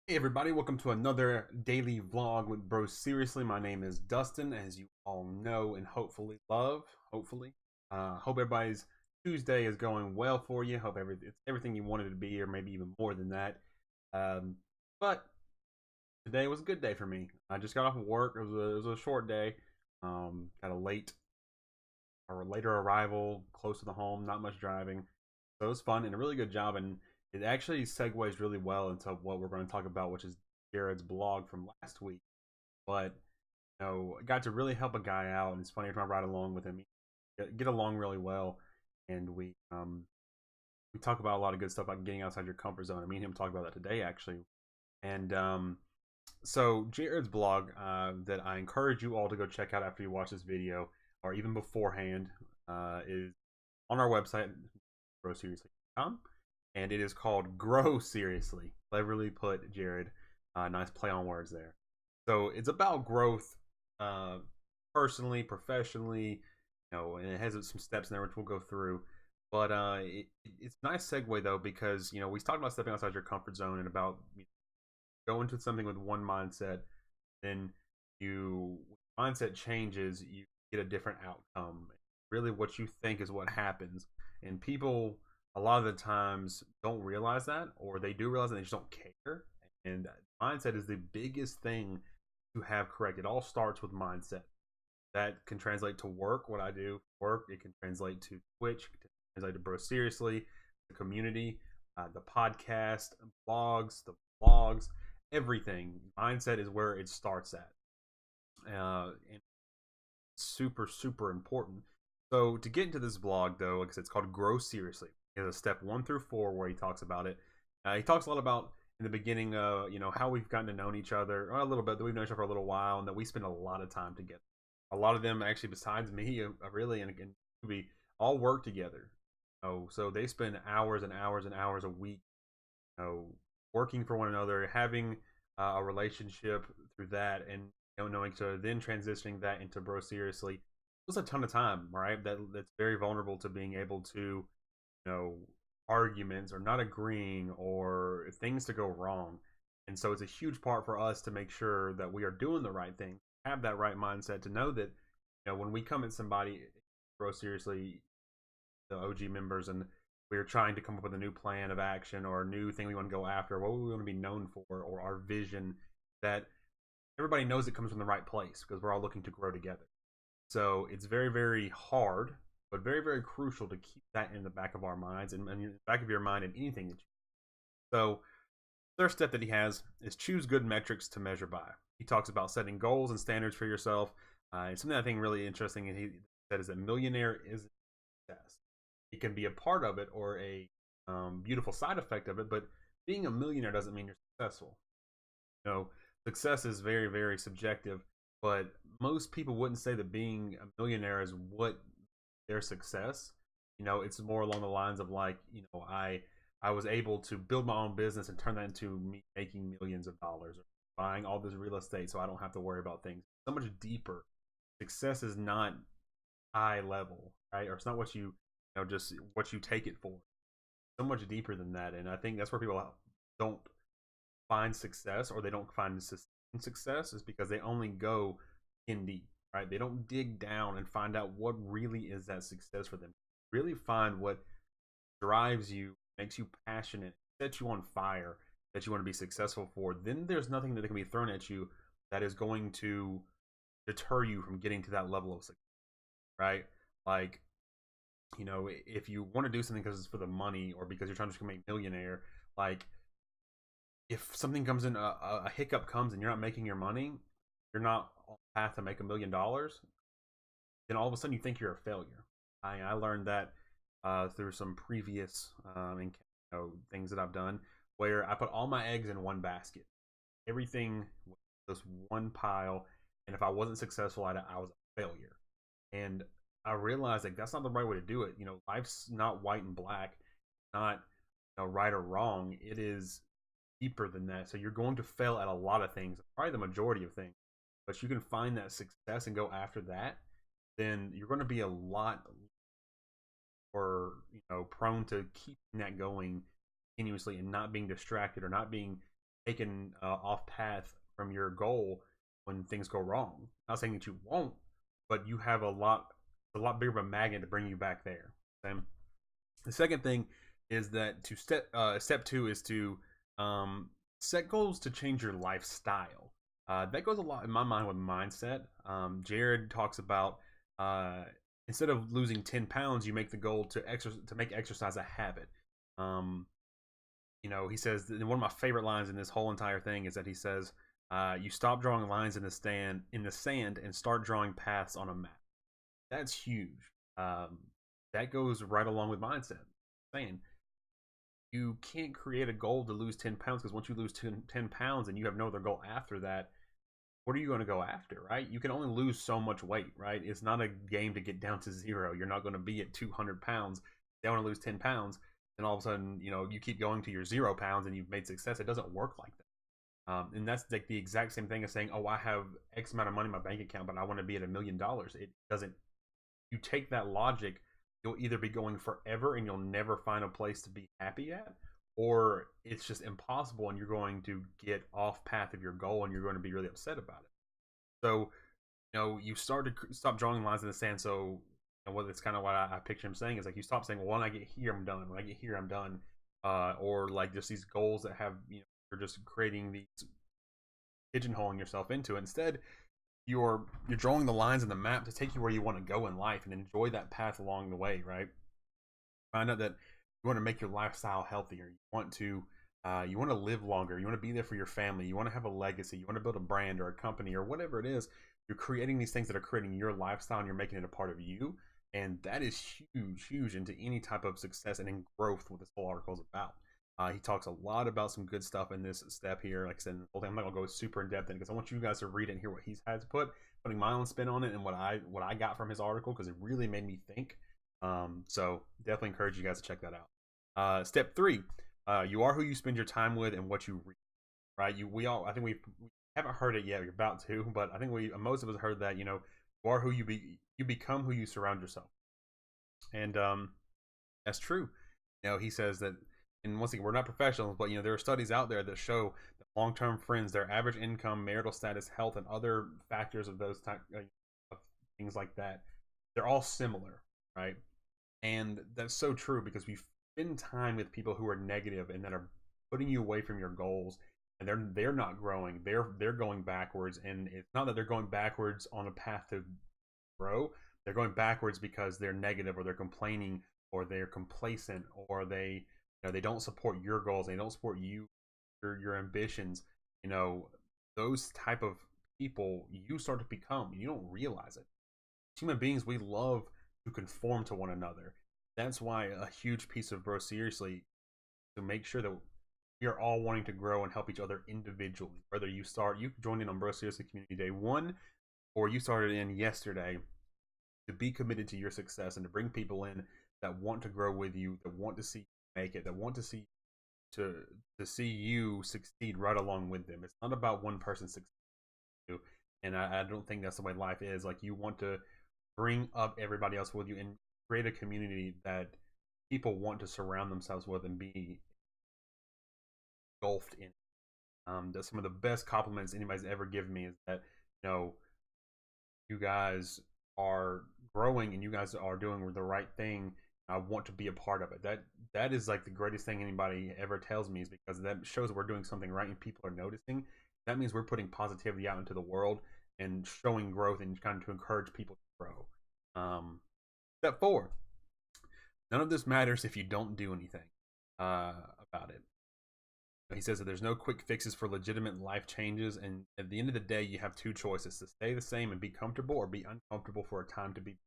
Hey everybody, welcome to another daily vlog with Bros Seriously. My name is Dustin, as you all know and hopefully love. Hope everybody's Tuesday is going well for you. Hope it's everything you wanted it to be, or maybe even more than that. Um, but today was a good day for me. I just got off of work. It was a short day. Had a late or later arrival, close to the home, not much driving. So it was fun and a really good job. And it actually segues really well into what we're going to talk about, which is Jarrod's blog from last week. But I got to really help a guy out, and it's funny to ride along with him. Get along really well, and we talk about a lot of good stuff like getting outside your comfort zone. I mean, him talk about that today actually, and so Jarrod's blog that I encourage you all to go check out after you watch this video or even beforehand is on our website, growseriously.com, and it is called Grow Seriously. Cleverly put, Jarrod. Nice play on words there. So it's about growth, uh, personally, professionally, and it has some steps in there which we'll go through. But it's a nice segue though because we talked about stepping outside your comfort zone and about go into something with one mindset, then you mindset changes, you get a different outcome. Really, what you think is what happens, and people a lot of the times don't realize that, or they do realize it, and they just don't care. And mindset is the biggest thing to have correct. It all starts with mindset. That can translate to work, what I do, work. It can translate to Twitch, it can translate to Bro Seriously, the community, the podcast, blogs, the vlogs, everything. Mindset is where it starts at. And super, super important. So to get into this vlog, though, like I said, it's called Grow Seriously. It has a step 1 through 4 where he talks about it. He talks a lot about in the beginning, how we've gotten to know each other, or a little bit, that we've known each other for a little while, and that we spend a lot of time together. A lot of them, actually, besides me, really, and we all work together. So they spend hours and hours and hours a week, working for one another, having a relationship through that, and knowing each other, then transitioning that into Bro Seriously. It was a ton of time, right? That's very vulnerable to being able to, arguments or not agreeing or things to go wrong. And so it's a huge part for us to make sure that we are doing the right thing, have that right mindset to know that, when we come at somebody, Bro Seriously, the OG members, and we're trying to come up with a new plan of action or a new thing we want to go after, what we want to be known for, or our vision, that everybody knows it comes from the right place because we're all looking to grow together. So it's very, very hard, but very, very crucial to keep that in the back of our minds and in the back of your mind in anything that you do. So the third step that he has is choose good metrics to measure by. He talks about setting goals and standards for yourself. And something I think really interesting, and he said, is that millionaire is success. It can be a part of it or a beautiful side effect of it, but being a millionaire doesn't mean you're successful. Success is very, very subjective, but most people wouldn't say that being a millionaire is what their success. It's more along the lines of like, I was able to build my own business and turn that into me making millions of dollars, or buying all this real estate so I don't have to worry about things. So much deeper. Success is not high level, right? Or it's not what just what you take it for. So much deeper than that, and I think that's where people don't find success, or they don't find sustained success, is because they only go in deep, right? They don't dig down and find out what really is that success for them. Really find what drives you, makes you passionate, sets you on fire, that you want to be successful for. Then there's nothing that can be thrown at you that is going to deter you from getting to that level of success, right? Like, if you want to do something because it's for the money or because you're trying to become a millionaire, like, if something comes in, a hiccup comes and you're not making your money, you're not on the path to make $1 million, then all of a sudden you think you're a failure. I learned that through some previous things that I've done, where I put all my eggs in one basket. Everything was one pile, and if I wasn't successful at it, I was a failure. And I realized, like, that's not the right way to do it. Life's not white and black, not right or wrong. It is deeper than that. So you're going to fail at a lot of things, probably the majority of things. But you can find that success and go after that, then you're going to be a lot more, prone to keeping that going continuously and not being distracted or not being taken off path from your goal when things go wrong. Not saying that you won't, but you have a lot bigger of a magnet to bring you back there. Okay? The second thing is that to step two is to set goals to change your lifestyle. That goes a lot in my mind with mindset. Jarrod talks about uh, instead of losing 10 pounds, you make the goal to make exercise a habit. Um, he says one of my favorite lines in this whole entire thing is that he says, "You stop drawing lines in the sand and start drawing paths on a map." That's huge. That goes right along with mindset. Saying you can't create a goal to lose 10 pounds because once you lose 10 pounds and you have no other goal after that, what are you going to go after, right? You can only lose so much weight, right? It's not a game to get down to zero. You're not going to be at 200 pounds. They want to lose 10 pounds. And all of a sudden, you keep going to your 0 pounds and you've made success. It doesn't work like that. And that's like the exact same thing as saying, oh, I have X amount of money in my bank account, but I want to be at $1 million. It doesn't. You take that logic, you'll either be going forever and you'll never find a place to be happy at, or it's just impossible and you're going to get off path of your goal and you're going to be really upset about it. So, you start to stop drawing lines in the sand. So, what it's kind of what I picture him saying is like you stop saying, well, when I get here, I'm done. When I get here, I'm done. Or like just these goals that have, you're just creating these pigeonholing yourself into. Instead, you're drawing the lines in the map to take you where you want to go in life and enjoy that path along the way, right? Find out that you want to make your lifestyle healthier. You want to live longer. You want to be there for your family. You want to have a legacy. You want to build a brand or a company or whatever it is. You're creating these things that are creating your lifestyle and you're making it a part of you. And that is huge into any type of success and in growth, what this whole article is about. He talks a lot about some good stuff in this step here. Like I said, I'm not gonna go super in depth in because I want you guys to read it and hear what he's had to putting my own spin on it and what I got from his article because it really made me think. So definitely encourage you guys to check that out. Step 3, you are who you spend your time with and what you read. Right? I think we haven't heard it yet. We're about to, but I think most of us heard that. You are who you become who you surround yourself, and that's true. He says that. And once again, we're not professionals, but there are studies out there that show that long-term friends, their average income, marital status, health, and other factors of those type of things like that, they're all similar, right? And that's so true because we spend time with people who are negative and that are putting you away from your goals, and they're not growing. They're going backwards, and it's not that they're going backwards on a path to grow. They're going backwards because they're negative or they're complaining or they're complacent or they don't support your goals. They don't support your ambitions. Those type of people you start to become. You don't realize it. Human beings, we love to conform to one another. That's why a huge piece of Bro Seriously to make sure that we are all wanting to grow and help each other individually. Whether you joined in on Bro Seriously Community Day 1, or you started in yesterday, to be committed to your success and to bring people in that want to grow with you, that want to see make it, that want to see you succeed right along with them. It's not about one person succeeding, and I don't think that's the way life is. Like, you want to bring up everybody else with you and create a community that people want to surround themselves with and be engulfed in. That's some of the best compliments anybody's ever given me is that you guys are growing and you guys are doing the right thing. I want to be a part of it. That is like the greatest thing anybody ever tells me, is because that shows we're doing something right and people are noticing. That means we're putting positivity out into the world and showing growth and kind of to encourage people to grow. Step 4, none of this matters if you don't do anything about it. He says that there's no quick fixes for legitimate life changes, and at the end of the day, you have 2 choices: to stay the same and be comfortable, or be uncomfortable for a time to be.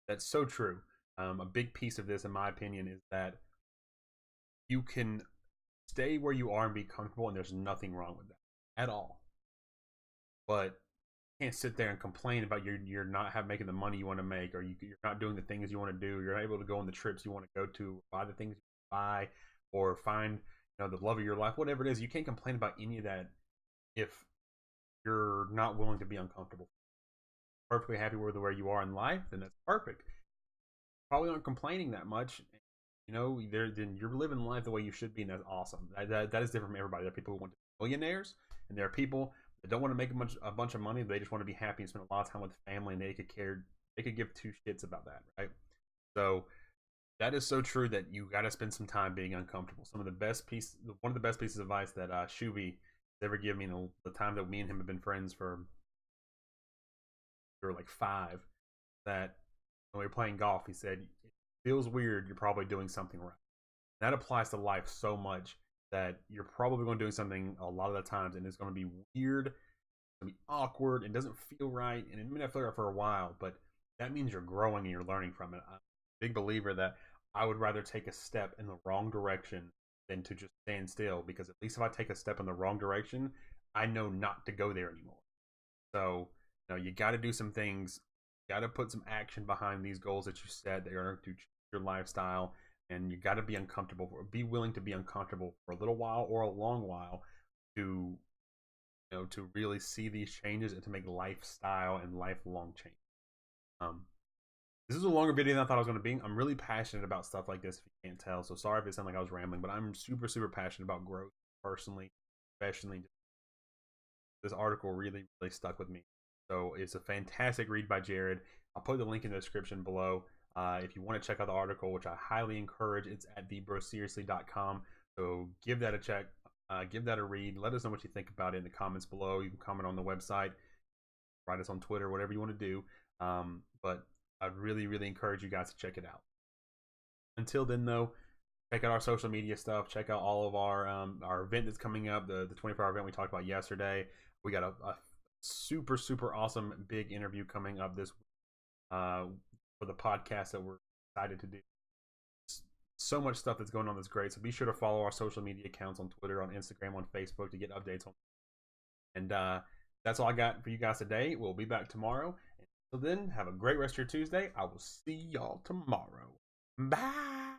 That's so true. A big piece of this, in my opinion, is that you can stay where you are and be comfortable, and there's nothing wrong with that at all. But you can't sit there and complain about you're not making the money you want to make, or you're not doing the things you want to do. You're not able to go on the trips you want to go to, buy the things you buy, or find the love of your life, whatever it is. You can't complain about any of that if you're not willing to be uncomfortable. Perfectly happy with where you are in life, then that's perfect. Probably aren't complaining that much. Then you're living life the way you should be, and that's awesome. That is different from everybody. There are people who want to millionaires, and there are people that don't want to make a bunch of money. They just want to be happy and spend a lot of time with family, and they could give two shits about that, right? So that is so true that you got to spend some time being uncomfortable. One of the best pieces of advice that Shuby ever given me in the time that me and him have been friends for like 5, that when we were playing golf, he said, "It feels weird. You're probably doing something right." That applies to life so much that you're probably going to do something a lot of the times, and it's going to be weird, it's going to be awkward, and doesn't feel right, and it may not feel right for a while, but that means you're growing and you're learning from it. I'm a big believer that I would rather take a step in the wrong direction than to just stand still, because at least if I take a step in the wrong direction, I know not to go there anymore. So, you got to do some things. You got to put some action behind these goals that you set that are going to change your lifestyle, and you got to be uncomfortable. Be willing to be uncomfortable for a little while or a long while to to really see these changes and to make lifestyle and lifelong change. Um, this is a longer video than I thought I was going to be. I'm really passionate about stuff like this, if you can't tell. So sorry if it sounded like I was rambling, but I'm super, super passionate about growth personally, professionally. This article really, really stuck with me. So it's a fantastic read by Jarrod. I'll put the link in the description below. If you want to check out the article, which I highly encourage, it's at thebroseriously.com. So give that a check, give that a read. Let us know what you think about it in the comments below. You can comment on the website, write us on Twitter, whatever you want to do. But I'd really, really encourage you guys to check it out. Until then, though, check out our social media stuff. Check out all of our event that's coming up, the 24-hour event we talked about yesterday. We got a super, super awesome big interview coming up this for the podcast that we're excited to do. So much stuff that's going on that's great. So be sure to follow our social media accounts on Twitter, on Instagram, on Facebook to get updates on. And that's all I got for you guys today. We'll be back tomorrow. Until then, have a great rest of your Tuesday. I will see y'all tomorrow. Bye.